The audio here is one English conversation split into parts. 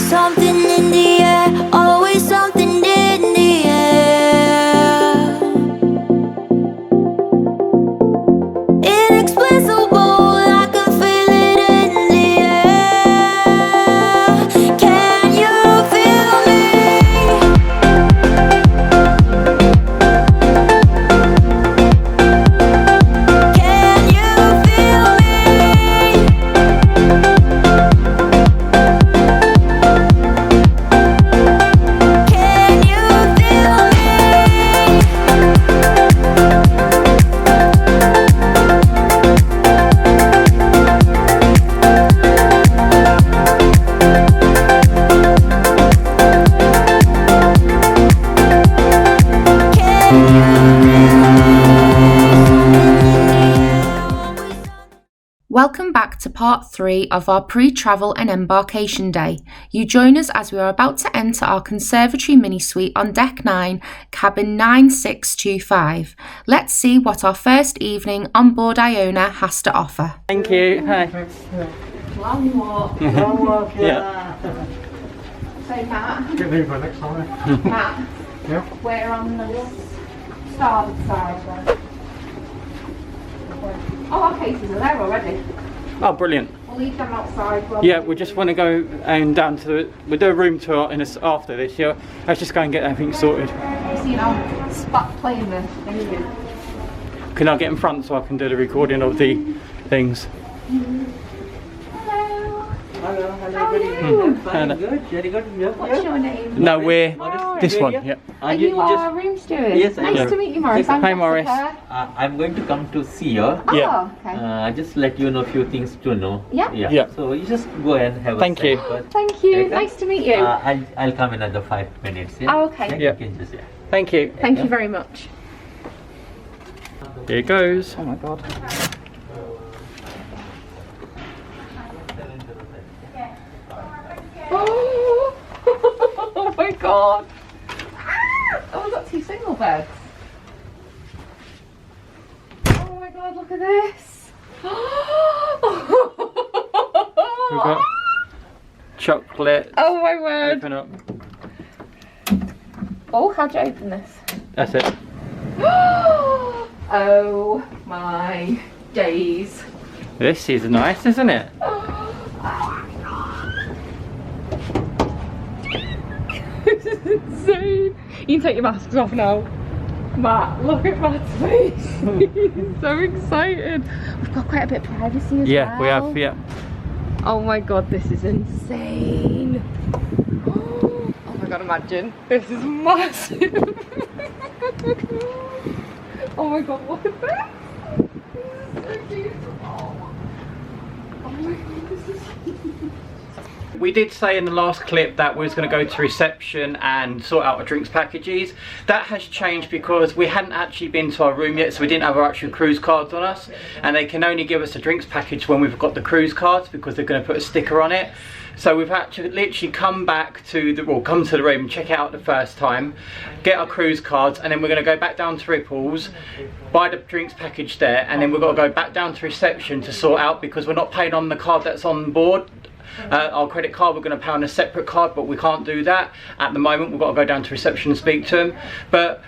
Something in the air, always something in the air. Inexplicable, I can feel it in the air. Can you feel me? Can you feel me? Can you feel me? Welcome back to part 3 of our pre-travel and embarkation day. You join us as we are about to enter our conservatory mini-suite on deck 9, cabin 9625. Let's see what our first evening on board Iona has to offer. Thank you. Hi. Long walk. Yeah. So Matt, Get leave by next time. Matt, Yeah. we're on the starboard side then. Oh, our cases are there already. Oh, brilliant. We'll leave them outside. Yeah, we just want to go and down to the. We'll do a room tour in us after this. Yeah, let's just go and get everything sorted. You know, spot playing the thing. Can I get in front so I can do the recording of the things? Hello. Hello, good evening. Hello. I'm fine, good, very good. What's your name? No, we're Morris. this one. Yeah. Are you our room steward? Yes, I Nice am. to meet you, Morris. I'm Hi, Morris. Jessica. I'm going to come to see you. Oh, Yeah. okay. I just let you know a few things to know. Yeah. Yeah. So you just go and have Thank a you. breakfast. Thank you. Okay. Nice to meet you. I'll come in another 5 minutes. Yeah? Oh, okay. Then Yeah. You can just, yeah. Thank you. Thank you very much. Here it goes. Oh my god. Oh, oh my god. Oh, we've got 2 single beds. Oh my god, look at this. We've got chocolate. Oh my word. Open up. Oh, how'd you open this? That's it. Oh my days. This is nice, isn't it? This is insane. You can take your masks off now. Matt, look at Matt's face. He's so excited. We've got quite a bit of privacy as Yeah, well. we have. Yeah. Oh my god, this is insane. Oh my god, imagine. This is massive. Oh my god, look at this. This is so beautiful. Oh my god, this is We did say in the last clip that we was going to go to reception and sort out our drinks packages. That has changed because we hadn't actually been to our room yet, so we didn't have our actual cruise cards on us, and they can only give us a drinks package when we've got the cruise cards because they're going to put a sticker on it. So we've had to literally come to the room and check it out the first time, get our cruise cards, and then we're going to go back down to Ripples, buy the drinks package there, and then we've got to go back down to reception to sort out because we're not paying on the card that's on board. Our credit card, we're going to pay on a separate card, but we can't do that at the moment. We've got to go down to reception and speak to them. But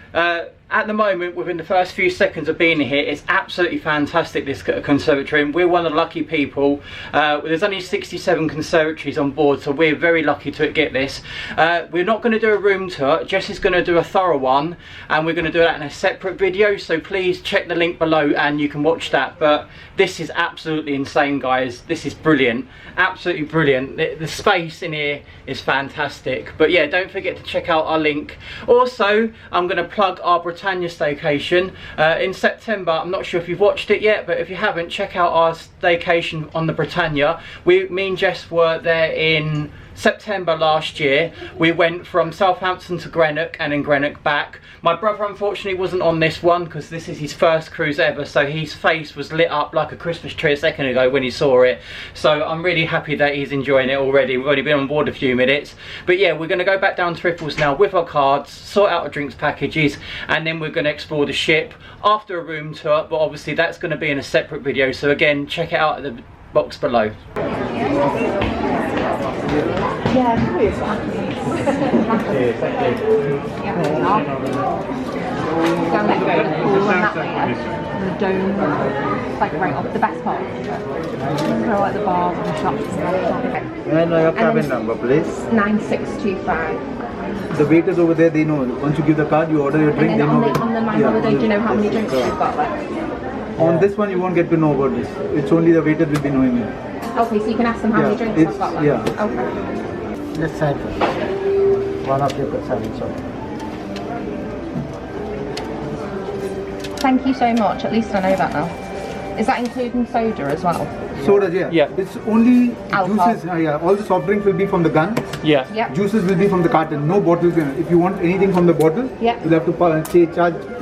at the moment, within the first few seconds of being here, it's absolutely fantastic, this conservatory, and we're one of the lucky people. There's only 67 conservatories on board, so we're very lucky to get this. We're not going to do a room tour. Jess is going to do a thorough one, and we're going to do that in a separate video, so please check the link below and you can watch that. But this is absolutely insane, guys. This is brilliant, absolutely brilliant. The space in here is fantastic. But yeah, don't forget to check out our link. Also, I'm going to plug our Britannia staycation in September. I'm not sure if you've watched it yet, but if you haven't, check out our staycation on the Britannia. Me and Jess were there in September last year. We went from Southampton to Greenock and then Greenock back. My brother unfortunately wasn't on this one because this is his first cruise ever, so his face was lit up like a Christmas tree a second ago when he saw it. So I'm really happy that he's enjoying it already. We've only been on board a few minutes. But yeah, we're going to go back down to Ripples now with our cards, sort out our drinks packages, and then we're going to explore the ship after a room tour, but obviously that's going to be in a separate video. So again, check it out at the box below. Down that way, the pool and that way, yeah. The dome, like right off the best part. Or like the bars and the shops and stuff. May I know your cabin number, please? 9625. The waiters over there, they know. Once you give the card, you order your drink, And they then know. on the my holiday, do you know how many drinks we've got left? On this one, you won't get to know about this. It's only the waiter will be knowing it. Okay, so you can ask them how many drinks I've got left. Yeah. Okay. Let's side first. One of your serving soda. Thank you so much. At least I know that now. Is that including soda as well? Sodas, yeah. Yeah. It's only Alcohol. juices. Yeah. All the soft drinks will be from the gun. Yeah. Yep. Juices will be from the carton. No bottles. If you want anything from the bottle, Yeah. you'll have to pay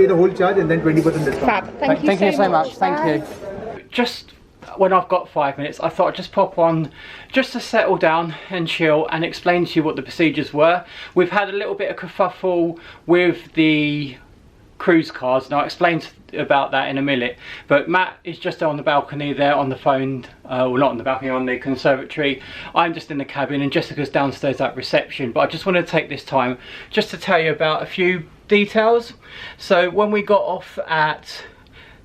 the whole charge and then 20% discount. Fab. Thank you so much. Thank Bye. you. Just when I've got 5 minutes, I thought I'd just pop on just to settle down and chill and explain to you what the procedures were. We've had a little bit of kerfuffle with the cruise cards, and I'll explain about that in a minute. But Matt is just on the balcony there on the phone, well, not on the balcony, on the conservatory. I'm just in the cabin and Jessica's downstairs at reception. But I just want to take this time just to tell you about a few details. So when we got off at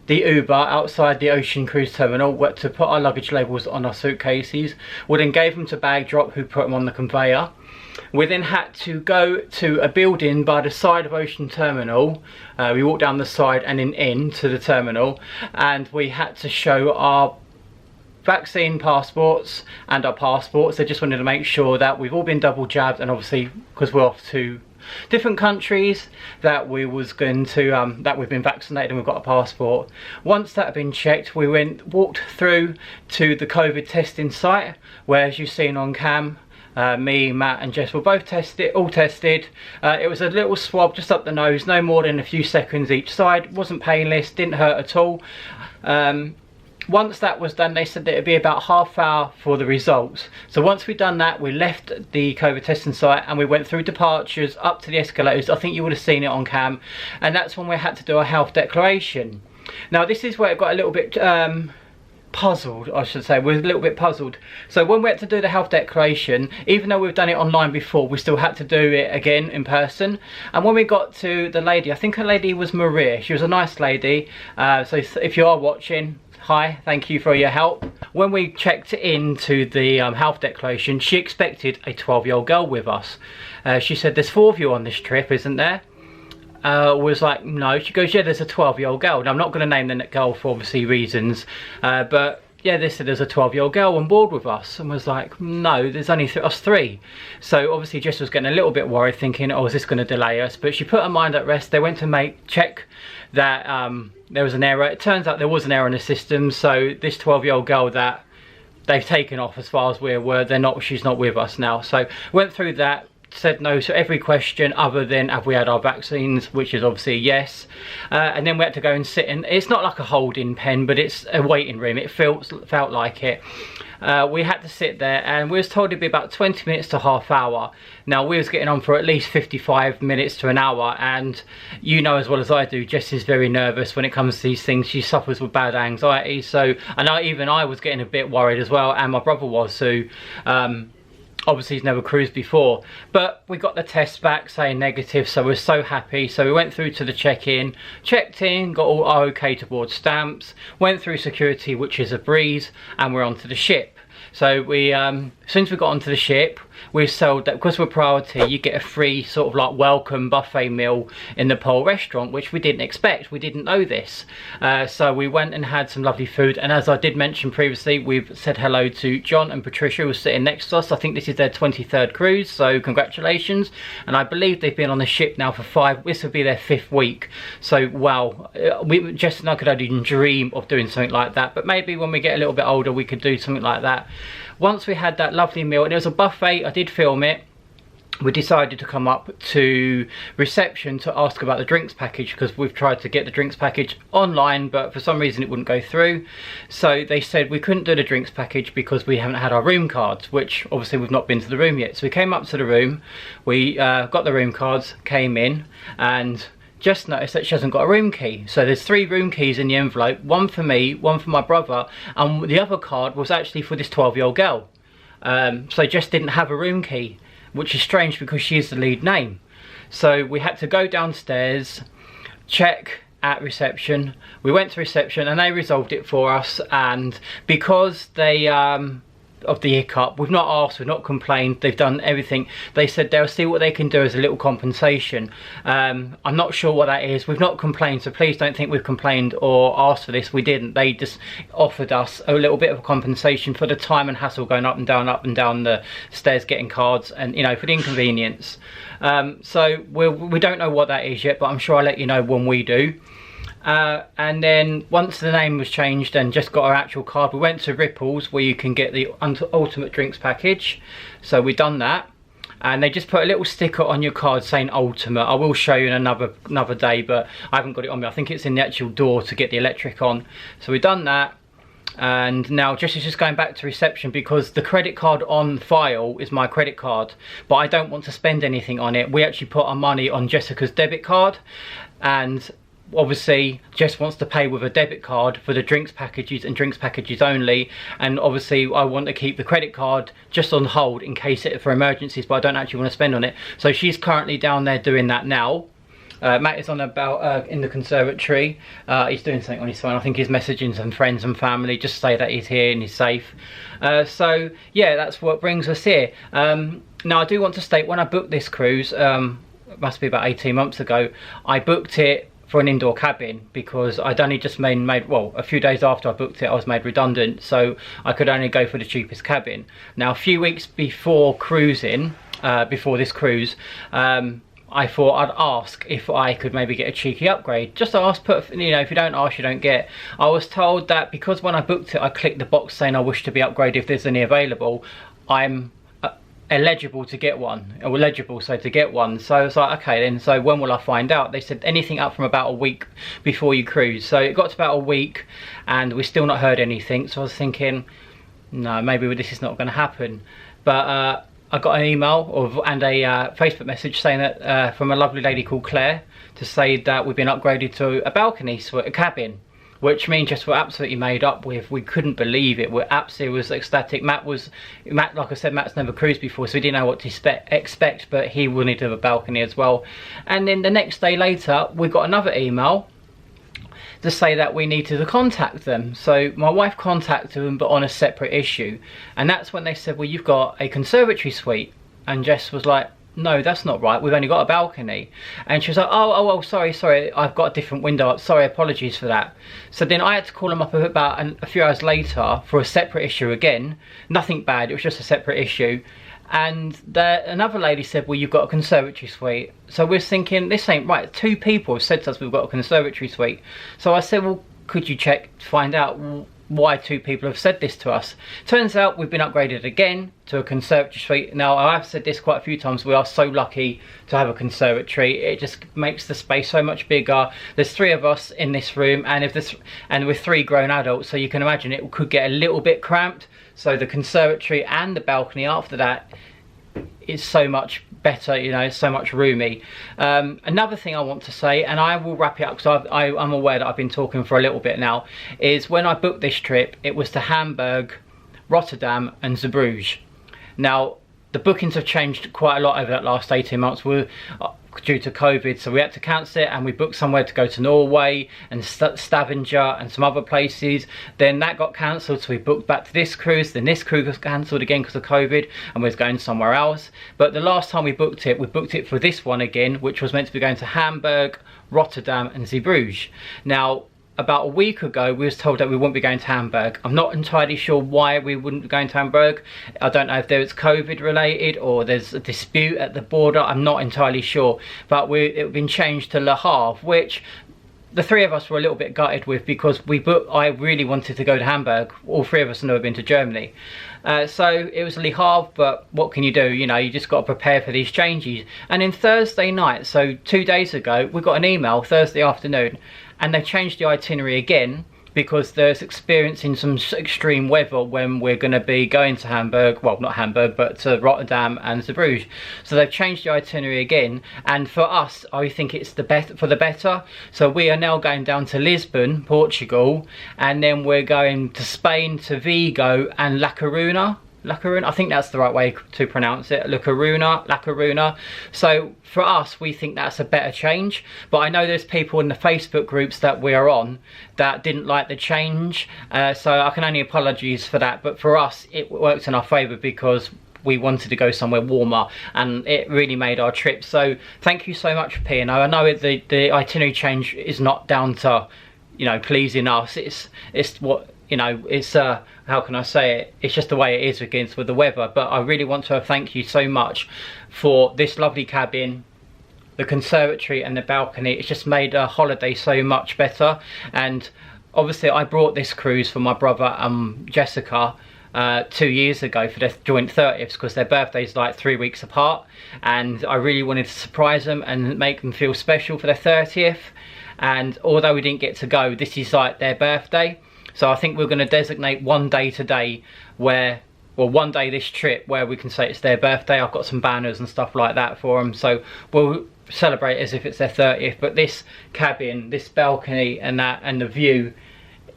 the Uber outside the Ocean Cruise Terminal to put our luggage labels on our suitcases, we then gave them to bag drop, who put them on the conveyor. We then had to go to a building by the side of Ocean Terminal. We walked down the side and then into the terminal, and we had to show our vaccine passports and our passports. They just wanted to make sure that we've all been double jabbed, and obviously because we're off to different countries, that we was going to that we've been vaccinated and we've got a passport. Once that had been checked, we walked through to the COVID testing site, where, as you've seen on cam, me, Matt and Jess were both all tested. It was a little swab just up the nose, no more than a few seconds each side. Wasn't painless, didn't hurt at all. Once that was done, they said that it'd be about half hour for the results. So once we'd done that, we left the COVID testing site and we went through departures up to the escalators. I think you would have seen it on cam, and that's when we had to do a health declaration. Now this is where it got a little bit puzzled, I should say. We're a little bit puzzled. So when we had to do the health declaration, even though we've done it online before, we still had to do it again in person. And when we got to the lady, I think her lady was Maria, she was a nice lady, so if you are watching, hi, thank you for your help. When we checked into the health declaration, she expected a 12-year-old girl with us. She said, there's 4 of you on this trip, isn't there? Was like, no. She goes, yeah, there's a 12-year-old girl. And I'm not going to name the girl for obviously reasons, but yeah, they said there's a 12-year-old girl on board with us, and was like, no, there's only us 3. So obviously Jess was getting a little bit worried, thinking, oh, is this going to delay us? But she put her mind at rest. They went to check that there was an error. It turns out there was an error in the system, so this 12-year-old girl that they've taken off, as far as we're aware, she's not with us now. So went through that, said no to every question other than have we had our vaccines, which is obviously a yes. And then we had to go and sit in, it's not like a holding pen, but it's a waiting room. It felt like it. We had to sit there, and we was told it'd be about 20 minutes to half hour. Now we was getting on for at least 55 minutes to an hour, and you know as well as I do, Jess is very nervous when it comes to these things. She suffers with bad anxiety, so even I was getting a bit worried as well, and my brother was, who obviously he's never cruised before. But we got the test back saying negative, so we're so happy. So we went through to the check-in, checked in, got all our okay to board stamps, went through security, which is a breeze, and we're onto the ship. So we, as soon as we got onto the ship, we sold that because we're priority, you get a free sort of like welcome buffet meal in the Pole restaurant, which we didn't expect. We didn't know this. So we went and had some lovely food. And as I did mention previously, we've said hello to John and Patricia, who are sitting next to us. I think this is their 23rd cruise, so congratulations. And I believe they've been on the ship now for this will be their 5th week. So wow, Jess and I could only dream of doing something like that. But maybe when we get a little bit older, we could do something like that. Once we had that lovely meal, and it was a buffet, I did film it, we decided to come up to reception to ask about the drinks package, because we've tried to get the drinks package online, but for some reason it wouldn't go through. So they said we couldn't do the drinks package because we haven't had our room cards, which obviously we've not been to the room yet. So we came up to the room, we got the room cards, came in, and just noticed that she hasn't got a room key. So there's 3 room keys in the envelope, one for me, one for my brother, and the other card was actually for this 12-year-old girl. So Jess didn't have a room key, which is strange because she is the lead name. So we had to go downstairs, check at reception. We went to reception and they resolved it for us, and because they of the hiccup, we've not asked, we've not complained, they've done everything. They said they'll see what they can do as a little compensation. I'm not sure what that is. We've not complained, so please don't think we've complained or asked for this. We didn't. They just offered us a little bit of a compensation for the time and hassle going up and down the stairs getting cards, and you know, for the inconvenience. So we don't know what that is yet, but I'm sure I'll let you know when we do. And then once the name was changed and just got our actual card, we went to Ripples where you can get the ultimate drinks package. So we done that, and they just put a little sticker on your card saying ultimate. I will show you in another day, but I haven't got it on me. I think it's in the actual door to get the electric on. So we done that, and now Jess is just going back to reception because the credit card on file is my credit card, but I don't want to spend anything on it. We actually put our money on Jessica's debit card, and obviously Jess wants to pay with a debit card for the drinks packages and drinks packages only, and obviously I want to keep the credit card just on hold in case for emergencies, but I don't actually want to spend on it. So she's currently down there doing that now. Matt is on about in the conservatory. He's doing something on his phone. I think he's messaging some friends and family just to say that he's here and he's safe. So yeah, that's what brings us here. Now I do want to state, when I booked this cruise, it must be about 18 months ago, I booked it for an indoor cabin because I'd only just made well, a few days after I booked it, I was made redundant, so I could only go for the cheapest cabin. Now a few weeks before cruising, before this cruise, I thought I'd ask if I could maybe get a cheeky upgrade. Just ask, you know, if you don't ask, you don't get. I was told that because when I booked it, I clicked the box saying I wish to be upgraded if there's any available, I'm eligible to get one, or eligible, so to get one. So I was like, okay then, so when will I find out? They said anything up from about a week before you cruise. So it got to about a week and we still not heard anything, so I was thinking, no, maybe this is not going to happen. But I got an email and a Facebook message saying that from a lovely lady called Claire, to say that we've been upgraded to a balcony, so a cabin, which means just we're absolutely made up with. We couldn't believe it. We're absolutely was ecstatic. Matt, like I said, Matt's never cruised before, so he didn't know what to expect, but he wanted to have a balcony as well. And then the next day later, we got another email to say that we needed to contact them. So my wife contacted them, but on a separate issue. And that's when they said, well, you've got a conservatory suite. And Jess was like, no, that's not right, we've only got a balcony. And she was like, oh, sorry, I've got a different window up, sorry, apologies for that. So then I had to call them up about a few hours later for a separate issue again. Nothing bad, it was just a separate issue. And another lady said, well, you've got a conservatory suite. So we're thinking, this ain't right. 2 people have said to us we've got a conservatory suite. So I said, well, could you check to find out why 2 people have said this to us? Turns out we've been upgraded again to a conservatory suite. Now I have said this quite a few times, we are so lucky to have a conservatory. It just makes the space so much bigger. There's 3 of us in this room, and we're 3 grown adults, so you can imagine it could get a little bit cramped. So the conservatory and the balcony after that is so much better, you know, so much roomy. Another thing I want to say, and I will wrap it up because I'm aware that I've been talking for a little bit now, is when I booked this trip, it was to Hamburg, Rotterdam and Zeebrugge. Now the bookings have changed quite a lot over that last 18 months due to COVID, so we had to cancel it, and we booked somewhere to go to Norway and Stavanger and some other places. Then that got cancelled, so we booked back to this cruise. Then this cruise was cancelled again because of COVID, and we was going somewhere else. But the last time we booked it for this one again, which was meant to be going to Hamburg, Rotterdam and Zeebrugge. Now about a week ago we was told that we wouldn't be going to Hamburg. I'm not entirely sure why we wouldn't be going to Hamburg. I don't know if there's COVID related or there's a dispute at the border, I'm not entirely sure. But it's been changed to Le Havre, which the 3 of us were a little bit gutted with, because I really wanted to go to Hamburg. All 3 of us have never been to Germany. So it was Le Havre, but what can you do? You know, you just got to prepare for these changes. And then Thursday night, so 2 days ago, we got an email Thursday afternoon, and they changed the itinerary again because there's experiencing some extreme weather when we're going to be going to Hamburg, well not Hamburg but to Rotterdam and Zeebrugge. So they've changed the itinerary again, and for us I think it's for the better. So we are now going down to Lisbon, Portugal, and then we're going to Spain, to Vigo and La Coruña. La Coruna, I think that's the right way to pronounce it. La Coruna. So for us, we think that's a better change. But I know there's people in the Facebook groups that we're on that didn't like the change. So I can only apologise for that. But for us, it worked in our favour because we wanted to go somewhere warmer, and it really made our trip. So thank you so much for P&O. I know the itinerary change is not down to, you know, pleasing us. It's what, you know, it's how can I say it, it's just the way it is against with the weather. But I really want to thank you so much for this lovely cabin, the conservatory and the balcony. It's just made a holiday so much better. And obviously I brought this cruise for my brother and Jessica 2 years ago for their joint 30th, because their birthday's like 3 weeks apart, and I really wanted to surprise them and make them feel special for their 30th. And although we didn't get to go, this is like their birthday. So I think we're going to designate one day today where, well, one day this trip where we can say it's their birthday. I've got some banners and stuff like that for them, so we'll celebrate as if it's their 30th. But this cabin, this balcony and that, and the view,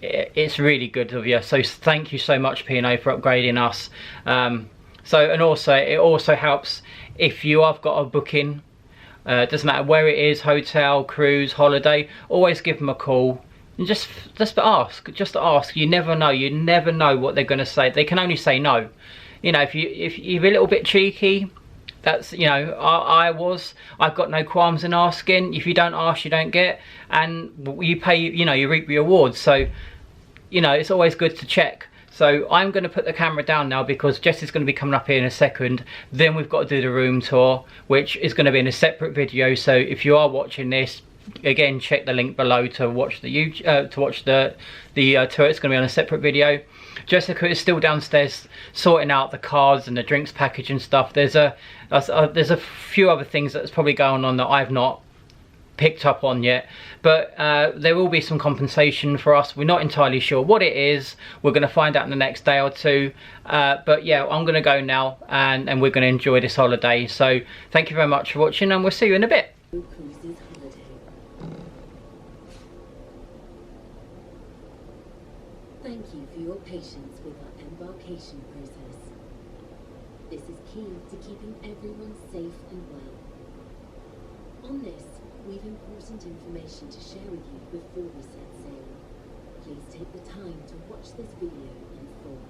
it's really good of you. So thank you so much, P&O, for upgrading us. And also it also helps if you have got a booking, doesn't matter where it is, hotel, cruise, holiday, always give them a call. And just ask. You never know what they're going to say. They can only say no. You know, if you're a little bit cheeky, that's, you know, I've got no qualms in asking. If you don't ask, you don't get, and you pay, you know, you reap your rewards. So, you know, it's always good to check. So I'm going to put the camera down now because Jess is going to be coming up here in a second. Then we've got to do the room tour, which is going to be in a separate video. So if you are watching this, again, check the link below to watch the tour. It's going to be on a separate video. Jessica is still downstairs sorting out the cards and the drinks package and stuff. There's a few other things that's probably going on that I've not picked up on yet, but there will be some compensation for us. We're not entirely sure what it is. We're going to find out in the next day or two, but yeah, I'm going to go now, and we're going to enjoy this holiday. So thank you very much for watching, and we'll see you in a bit. Thank you for your patience with our embarkation process. This is key to keeping everyone safe and well. On this, we've important information to share with you before we set sail. Please take the time to watch this video in full.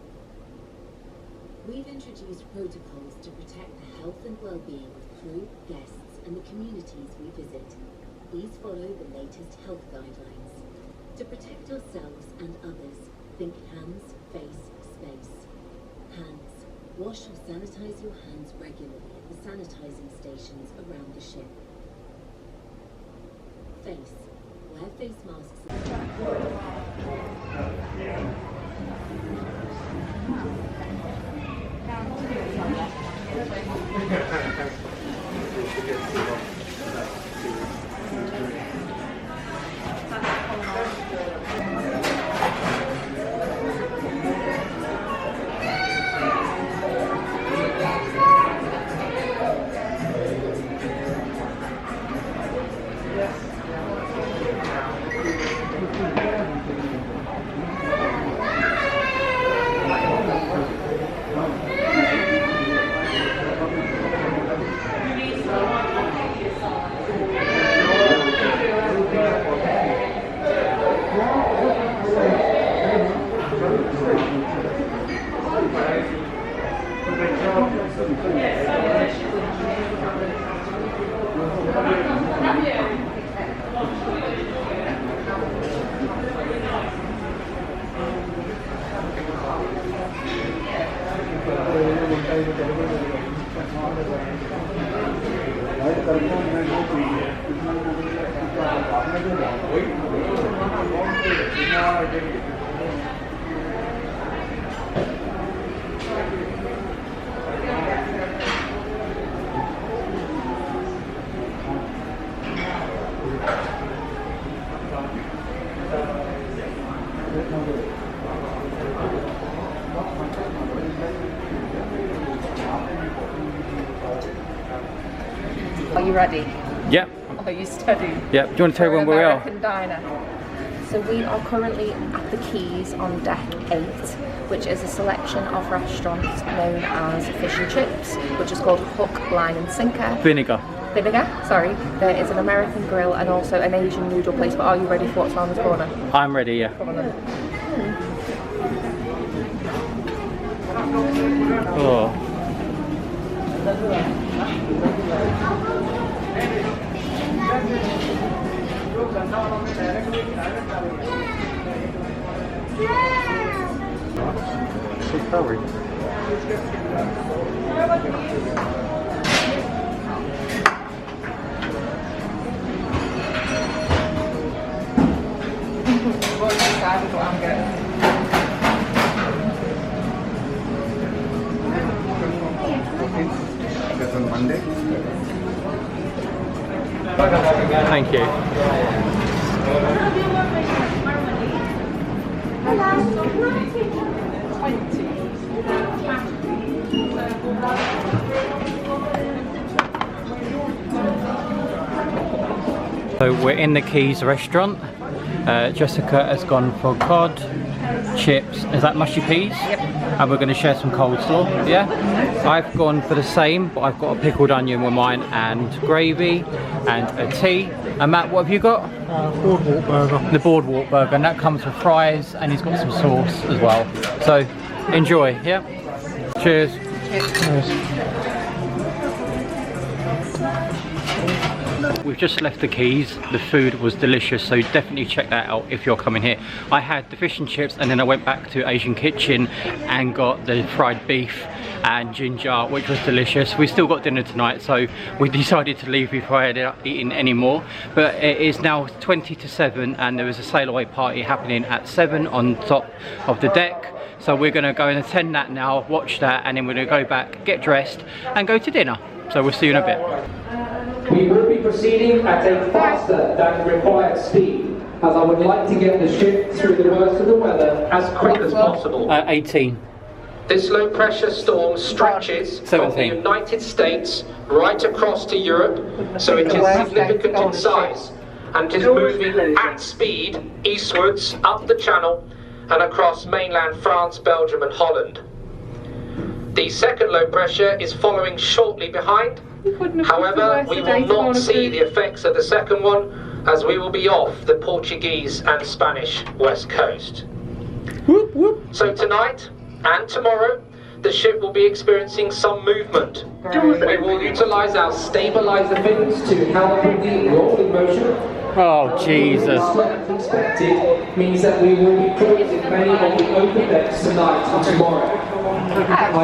We've introduced protocols to protect the health and well-being of crew, guests, and the communities we visit. These follow the latest health guidelines. To protect ourselves and others, think hands, face, space. Hands. Wash or sanitize your hands regularly at the sanitizing stations around the ship. Face. Wear face masks. Are you ready? Yep. Are you steady? Yep. Do you want to tell everyone where we are? American Diner. So we are currently at the Keys on deck 8. which is a selection of restaurants known as Fish and Chips, which is called Hook, Line and Sinker. Vinegar. Vinegar, sorry. There is an American Grill and also an Asian noodle place, but are you ready for what's around this corner? I'm ready, yeah. Come on then. Oh. That's on Monday. Thank you. So we're in the Keys restaurant. Jessica has gone for cod, chips, is that mushy peas? Yep. And we're going to share some coleslaw, yeah? I've gone for the same, but I've got a pickled onion with mine and gravy and a tea. And Matt, what have you got? Boardwalk burger. The boardwalk burger, and that comes with fries, and he's got some sauce as well. So enjoy, yeah? Cheers. We've just left the Keys. The food was delicious, so definitely check that out if you're coming here. I had the fish and chips, and then I went back to Asian Kitchen and got the fried beef and ginger, which was delicious. We still got dinner tonight, so we decided to leave before I had eaten any more. But it is now 20 to 7, and there is a sail away party happening at 7 on top of the deck. So we're going to go and attend that now, watch that, and then we're going to go back, get dressed, and go to dinner. So we'll see you in a bit. We will be proceeding at a faster than required speed, as I would like to get the ship through the worst of the weather as quick as possible. 18. This low pressure storm stretches from the 17. United States right across to Europe, so it is significant in size and is moving at speed eastwards up the channel and across mainland France, Belgium and Holland. The second low pressure is following shortly behind. However, we will not see the effects of the second one, as we will be off the Portuguese and Spanish west coast. So tonight and tomorrow, the ship will be experiencing some movement. We will utilise our stabiliser fins to help with the rolling motion. Oh, Jesus. Expected means that we will be cruising many of the open decks tonight and tomorrow. I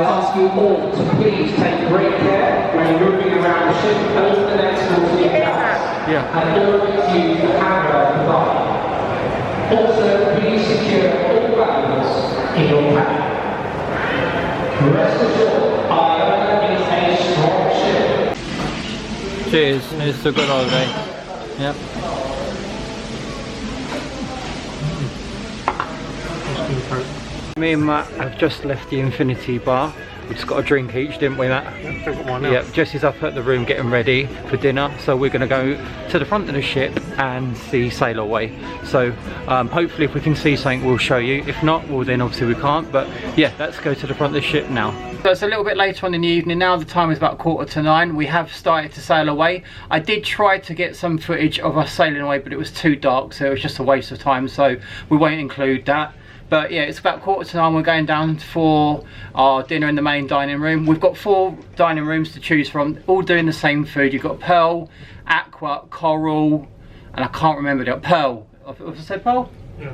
ask you all to please take great care when you're moving around the ship over the next 48 hours. And always use the handrail provided. Also, please secure all valuables in your pack. Rest assured, Iona is a strong ship. Cheers. It's a good holiday. Yep. Me and Matt have just left the Infinity Bar. We just got a drink each, didn't we, Matt? Yep, Jesse's up at the room getting ready for dinner, so we're going to go to the front of the ship and see Sail Away. So hopefully if we can see something we'll show you. If not, well then obviously we can't, but yeah, let's go to the front of the ship now. So it's a little bit later on in the evening now. The time is about 9:15. We have started to sail away. I did try to get some footage of us sailing away, but it was too dark, so it was just a waste of time, so we won't include that. But yeah, it's about 9:15. We're going down for our dinner in the main dining room. We've got 4 dining rooms to choose from, all doing the same food. You've got pearl, aqua, coral, and I can't remember the pearl. Have I said pearl?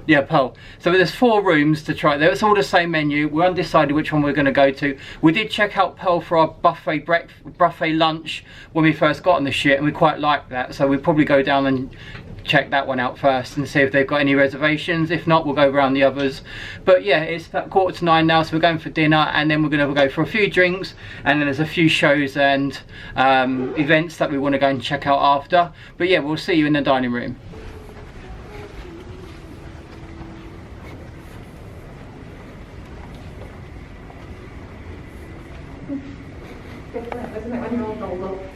Yeah, pearl. So there's 4 rooms to try there. It's all the same menu. We're undecided which one we're going to go to. We did check out pearl for our buffet lunch when we first got on the ship, and we quite liked that. So we'll probably go down and check that one out first and see if they've got any reservations. If not, we'll go around the others. But yeah, it's about 9:15 now, so we're going for dinner, and then we're going to go for a few drinks, and then there's a few shows and events that we want to go and check out after. But yeah, we'll see you in the dining room.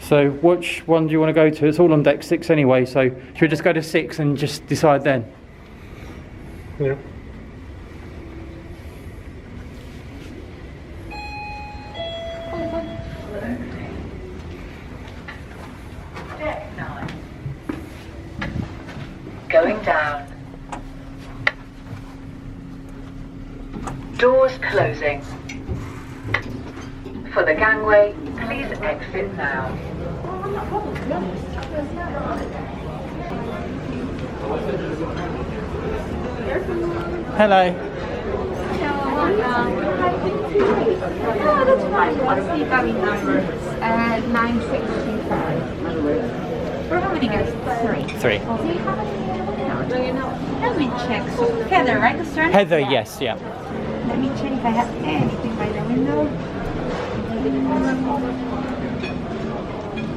So which one do you want to go to? It's all on deck 6 anyway, so should we just go to 6 and just decide then? Yeah. going down. Doors closing. For the gangway, please exit now. Hello. Oh, that's fine. What's the cabin number? 9625. For how many guests? 3. 3. Let me check. So, Heather, right? The surname? Heather, yes, yeah. Let me check if I have anything by the window.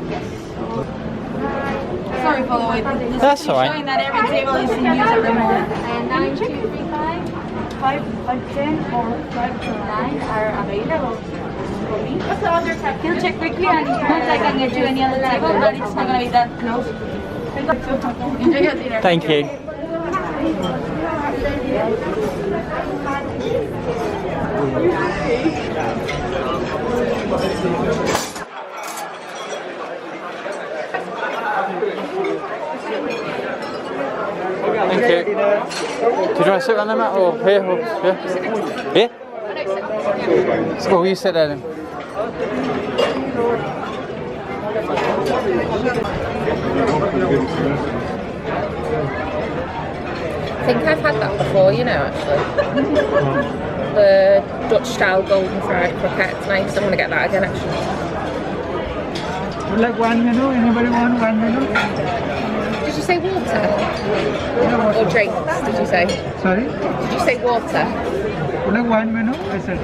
Yes. Sorry for the wait. That's all right. Showing that every table is in use at the moment. And 9235, 510 or 529 are available. What's the other type? He'll check quickly and once I can get you any other table, but it's not going to be that close. Enjoy your dinner. Thank you. Thank you. Do you want to sit on the mat or here? Or here? Here? Oh, you sit there then. I think I've had that before, you know, actually. The Dutch style golden fried croquettes. Nice, I'm going to get that again, actually. Would like one menu? Anybody want one menu? Did you say water? Or drinks, did you say? Sorry? Did you say water? Would like one menu? I said.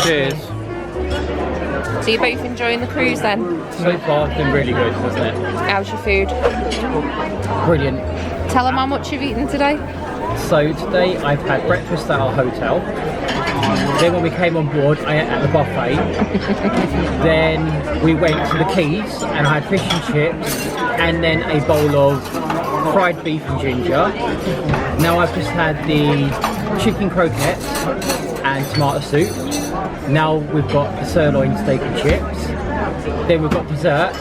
Cheers. So you're both enjoying the cruise then? So far, it's been really good, hasn't it? How's your food? Brilliant. Tell them how much you've eaten today. So today I've had breakfast at our hotel. Then when we came on board, I ate at the buffet. Then we went to the Keys and I had fish and chips and then a bowl of fried beef and ginger. Now I've just had the chicken croquettes and tomato soup. Now we've got the sirloin steak and chips. Then we've got dessert.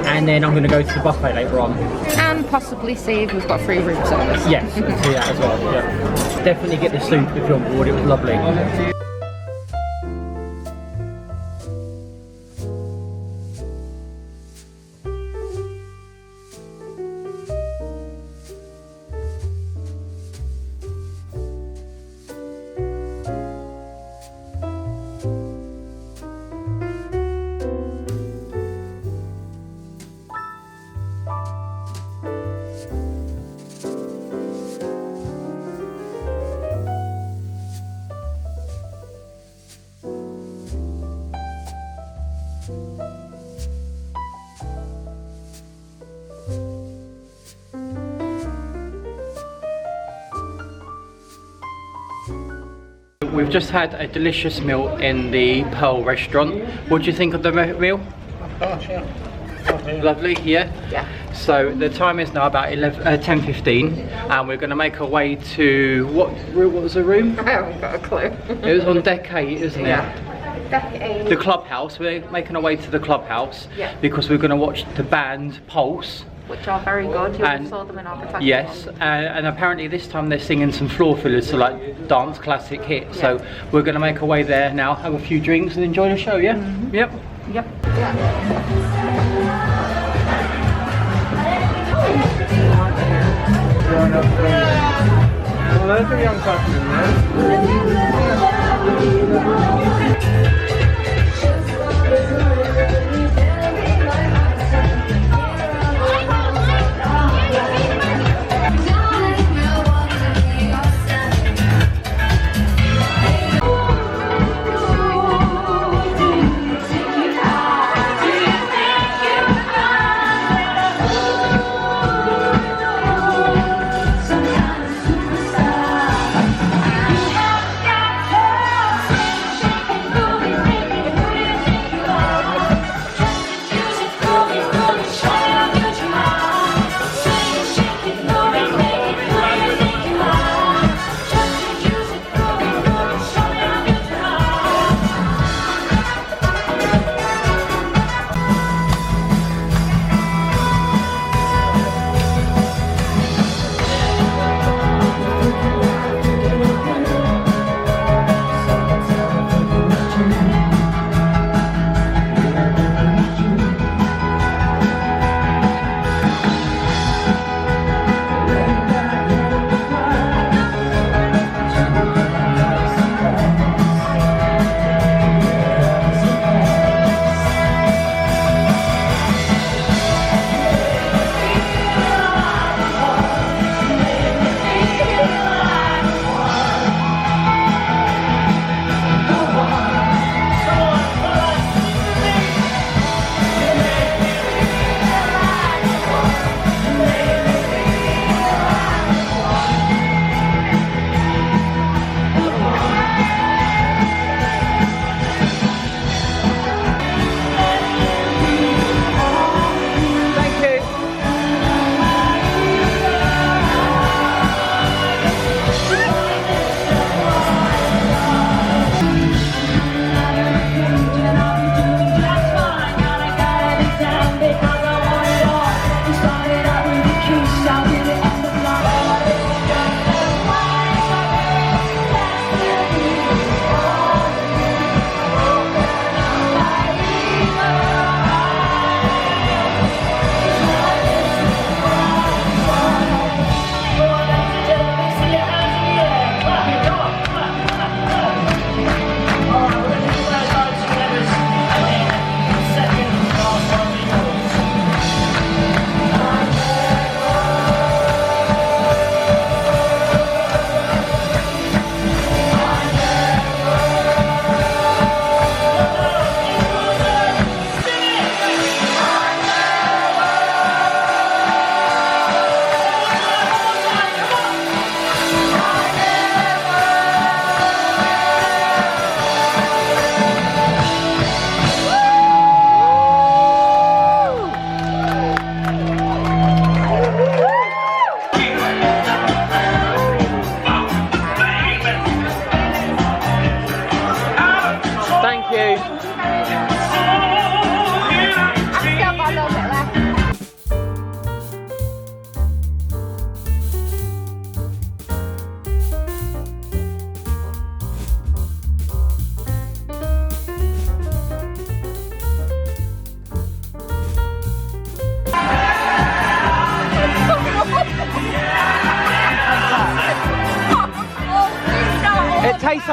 And then I'm going to go to the buffet later on. And possibly see if we've got free room service. Yes, I can see that as well. Yeah. Definitely get the soup if you're on board, it was lovely. We've just had a delicious meal in the Pearl restaurant. What do you think of the meal? Gosh, yeah. Lovely, yeah? Yeah. So the time is now about 10:15 and we're going to make our way to, what was the room? I haven't got a clue. It was on deck 8, isn't it? Yeah. Deck 8. The clubhouse. We're making our way to the clubhouse Yeah. because we're going to watch the band Pulse. Which are very good. You And- saw them in our protection. Yes, and apparently this time they're singing some floor fillers, so like dance classic hits. So we're going to make our way there now, have a few drinks and enjoy the show, yeah? Yep. Yep. Well, that's a young couple, yeah?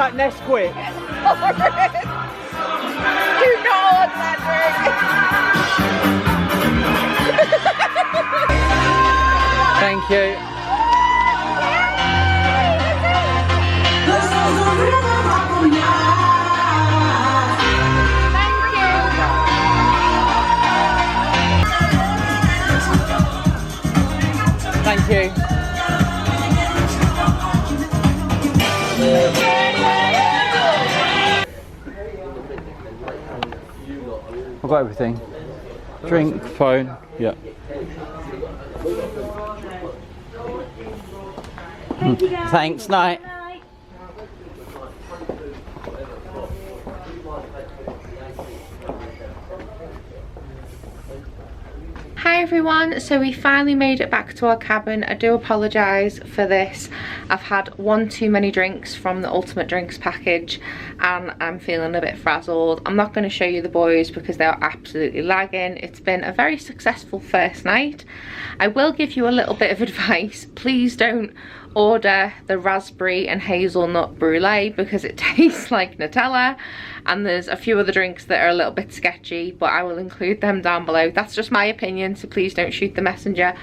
like Nesquik. Do not want that drink. Thank you. Thank you. I've got everything. Drink, phone, yeah. Thanks, night. Hi everyone, so we finally made it back to our cabin. I do apologise for this. I've had one too many drinks from the Ultimate Drinks package and I'm feeling a bit frazzled. I'm not going to show you the boys because they are absolutely lagging. It's been a very successful first night. I will give you a little bit of advice. Please don't order the raspberry and hazelnut brulee because it tastes like Nutella, and there's a few other drinks that are a little bit sketchy, but I will include them down below. That's just my opinion, so please don't shoot the messenger.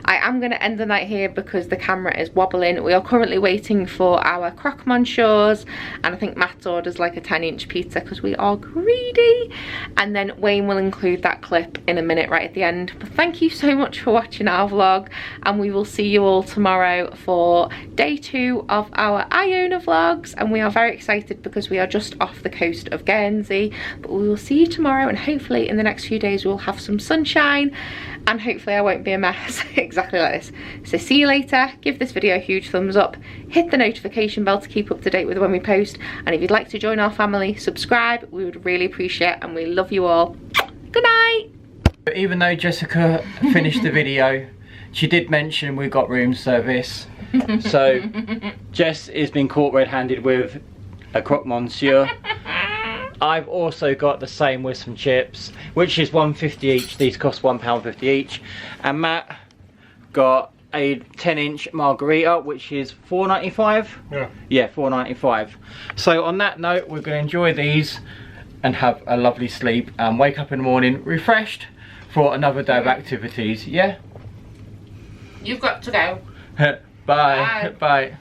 I am going to end the night here because the camera is wobbling. We are currently waiting for our croque monsieurs, and I think Matt's orders like a 10-inch pizza because we are greedy, and then Wayne will include that clip in a minute right at the end. But thank you so much for watching our vlog, and we will see you all tomorrow for day 2 of our Iona vlogs, and we are very excited because we are just off the coast of Guernsey. But we will see you tomorrow, and hopefully in the next few days we'll have some sunshine and hopefully I won't be a mess exactly like this. So see you later. Give this video a huge thumbs up, hit the notification bell to keep up to date with when we post, and if you'd like to join our family, subscribe. We would really appreciate it, and we love you all. Good night. Even though Jessica finished the video, she did mention we got room service. So Jess has been caught red-handed with a croque monsieur. I've also got the same with some chips, which is £1.50 each. These cost £1.50 each. And Matt got a 10-inch margarita, which is £4.95. Yeah, £4.95. So on that note, we're going to enjoy these and have a lovely sleep and wake up in the morning refreshed for another day of activities. Yeah. You've got to go. Bye. Bye.